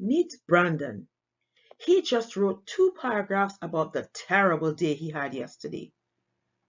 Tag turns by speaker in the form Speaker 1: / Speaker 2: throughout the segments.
Speaker 1: Meet Brandon. He just wrote 2 paragraphs about the terrible day he had yesterday.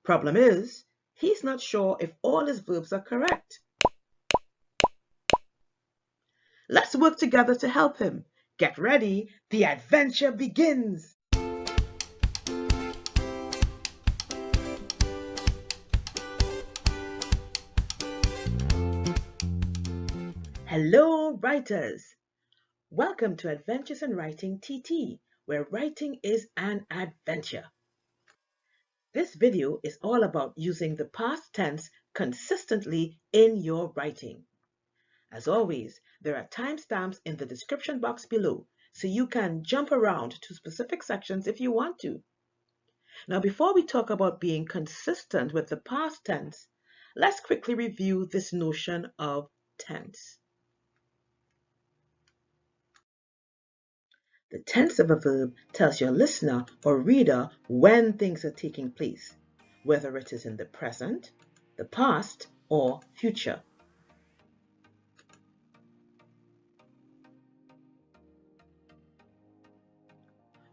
Speaker 1: Problem is, he's not sure if all his verbs are correct. Let's work together to help him. Get ready, the adventure begins. Hello, writers. Welcome to Adventures in Writing TT, where writing is an adventure. This video is all about using the past tense consistently in your writing. As always, there are timestamps in the description box below, so you can jump around to specific sections if you want to. Now, before we talk about being consistent with the past tense, let's quickly review this notion of tense. The tense of a verb tells your listener or reader when things are taking place, whether it is in the present, the past, or future.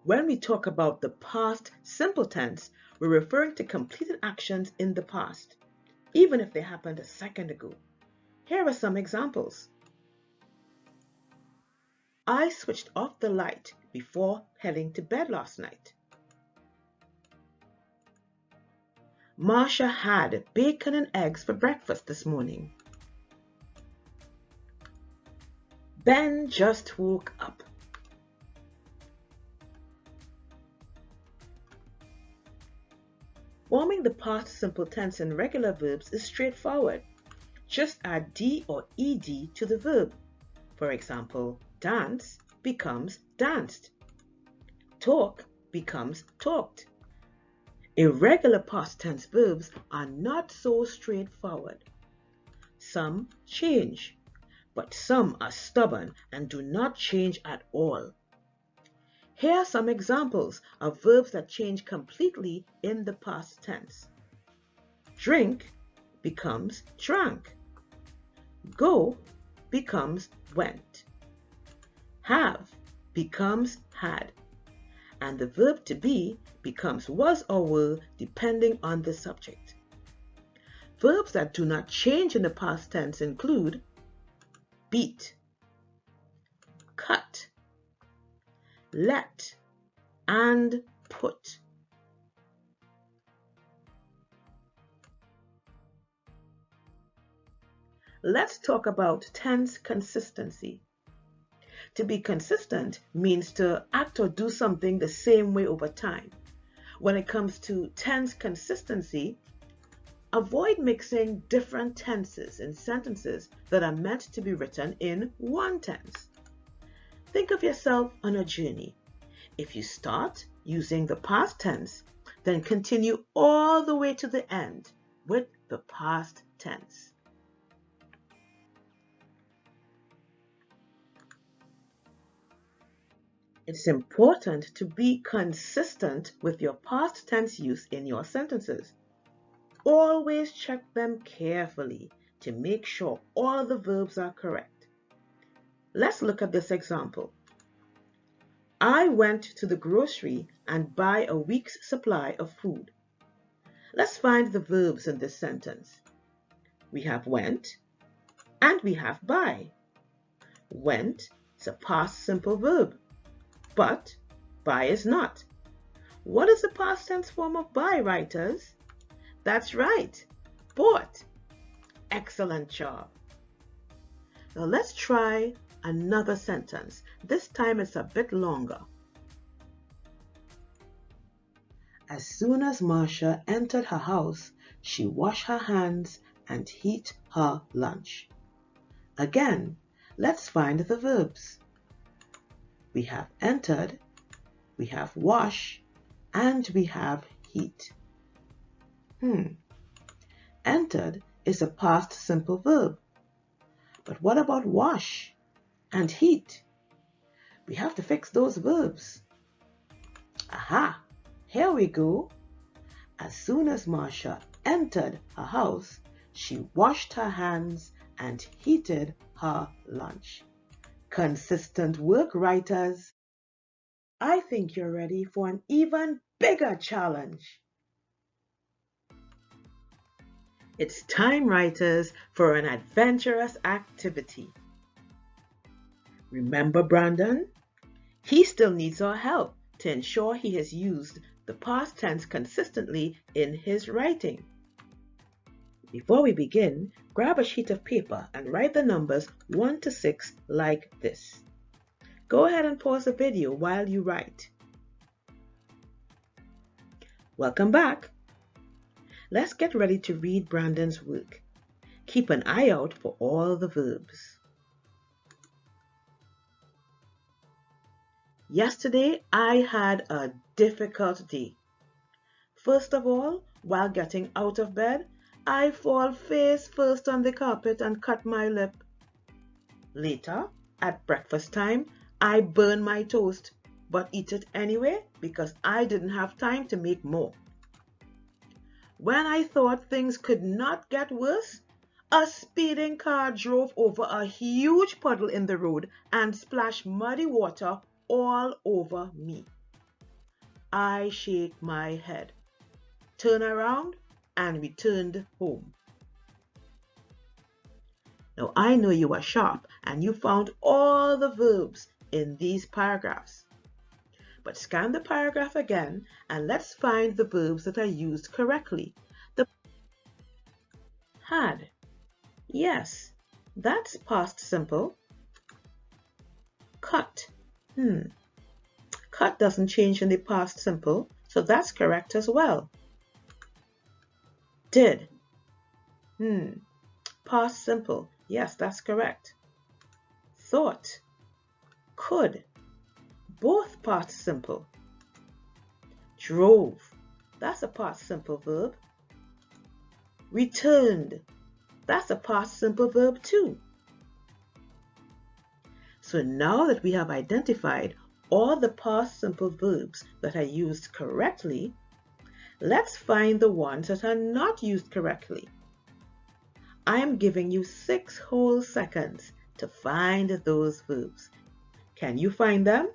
Speaker 1: When we talk about the past simple tense, we're referring to completed actions in the past, even if they happened a second ago. Here are some examples. I switched off the light before heading to bed last night. Marcia had bacon and eggs for breakfast this morning. Ben just woke up. Forming the past simple tense in regular verbs is straightforward. Just add D or ED to the verb. For example, dance becomes danced. Talk becomes talked. Irregular past tense verbs are not so straightforward. Some change, but some are stubborn and do not change at all. Here are some examples of verbs that change completely in the past tense. Drink becomes drank. Go becomes went. Have becomes had. And the verb to be becomes was or were depending on the subject. Verbs that do not change in the past tense include beat, cut, let, and put. Let's talk about tense consistency. To be consistent means to act or do something the same way over time. When it comes to tense consistency, avoid mixing different tenses in sentences that are meant to be written in one tense. Think of yourself on a journey. If you start using the past tense, then continue all the way to the end with the past tense. It's important to be consistent with your past tense use in your sentences. Always check them carefully to make sure all the verbs are correct. Let's look at this example. I went to the grocery and buy a week's supply of food. Let's find the verbs in this sentence. We have went and we have buy. Went is a past simple verb, but buy is not. What is the past tense form of buy, writers? That's right, bought. Excellent job. Now let's try another sentence. This time it's a bit longer. As soon as Marcia entered her house, she washed her hands and ate her lunch. Again, let's find the verbs. We have entered, we have wash, and we have heat. Entered is a past simple verb. But what about wash and heat? We have to fix those verbs. Aha! Here we go. As soon as Marcia entered her house, she washed her hands and heated her lunch. Consistent work, writers. I think you're ready for an even bigger challenge. It's time, writers, for an adventurous activity. Remember Brandon? He still needs our help to ensure he has used the past tense consistently in his writing. Before we begin, grab a sheet of paper and write the numbers 1 to 6 like this. Go ahead and pause the video while you write. Welcome back. Let's get ready to read Brandon's work. Keep an eye out for all the verbs. Yesterday, I had a difficult day. First of all, while getting out of bed, I fall face first on the carpet and cut my lip. Later, at breakfast time, I burn my toast, but eat it anyway because I didn't have time to make more. When I thought things could not get worse, a speeding car drove over a huge puddle in the road and splashed muddy water all over me. I shake my head, turn around, and returned home. Now I know you are sharp and you found all the verbs in these paragraphs. But scan the paragraph again and let's find the verbs that are used correctly. The had. Yes, that's past simple. Cut. Cut doesn't change in the past simple, so that's correct as well. Did. Past simple. Yes, that's correct. Thought. Could. Both past simple. Drove. That's a past simple verb. Returned. That's a past simple verb too. So now that we have identified all the past simple verbs that are used correctly, let's find the ones that are not used correctly. I am giving you 6 whole seconds to find those verbs. Can you find them?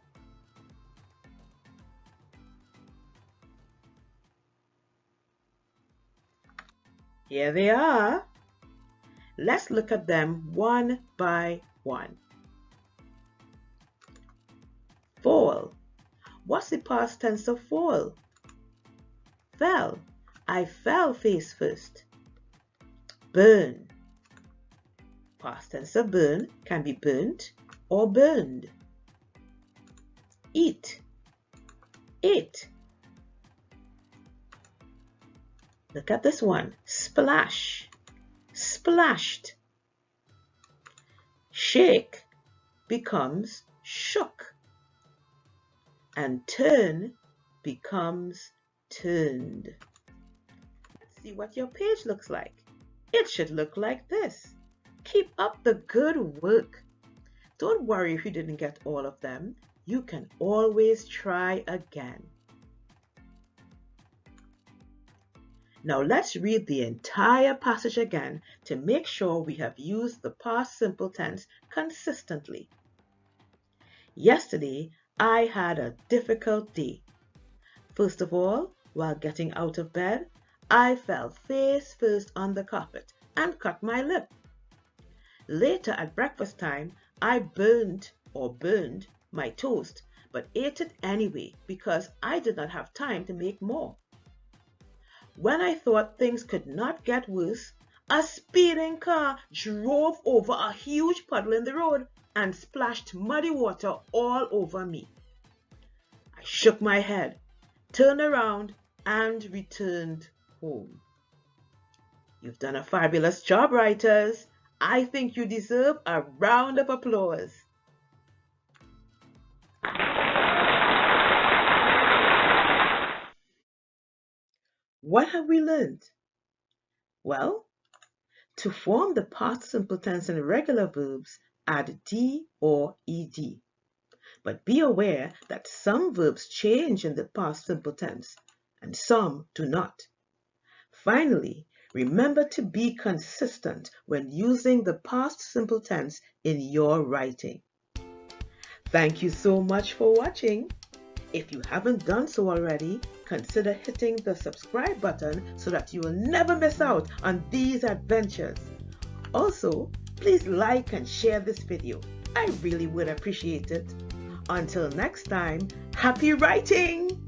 Speaker 1: Here they are. Let's look at them one by one. Fall. What's the past tense of fall? Fell. I fell face first. Burn. Past tense of burn can be burnt or burned. Eat. Ate. Look at this one. Splash. Splashed. Shake becomes shook. And turn becomes turned. Let's see what your page looks like. It should look like this. Keep up the good work. Don't worry if you didn't get all of them. You can always try again. Now let's read the entire passage again to make sure we have used the past simple tense consistently. Yesterday, I had a difficult day. First of all, while getting out of bed, I fell face first on the carpet and cut my lip. Later at breakfast time, I burned my toast, but ate it anyway because I did not have time to make more. When I thought things could not get worse, a speeding car drove over a huge puddle in the road and splashed muddy water all over me. I shook my head, turned around, and returned home. You've done a fabulous job, writers. I think you deserve a round of applause. What have we learned? Well, to form the past simple tense and regular verbs, add D or ED. But be aware that some verbs change in the past simple tense and some do not. Finally, remember to be consistent when using the past simple tense in your writing. Thank you so much for watching. If you haven't done so already, consider hitting the subscribe button so that you will never miss out on these adventures. Also, please like and share this video. I really would appreciate it. Until next time, happy writing!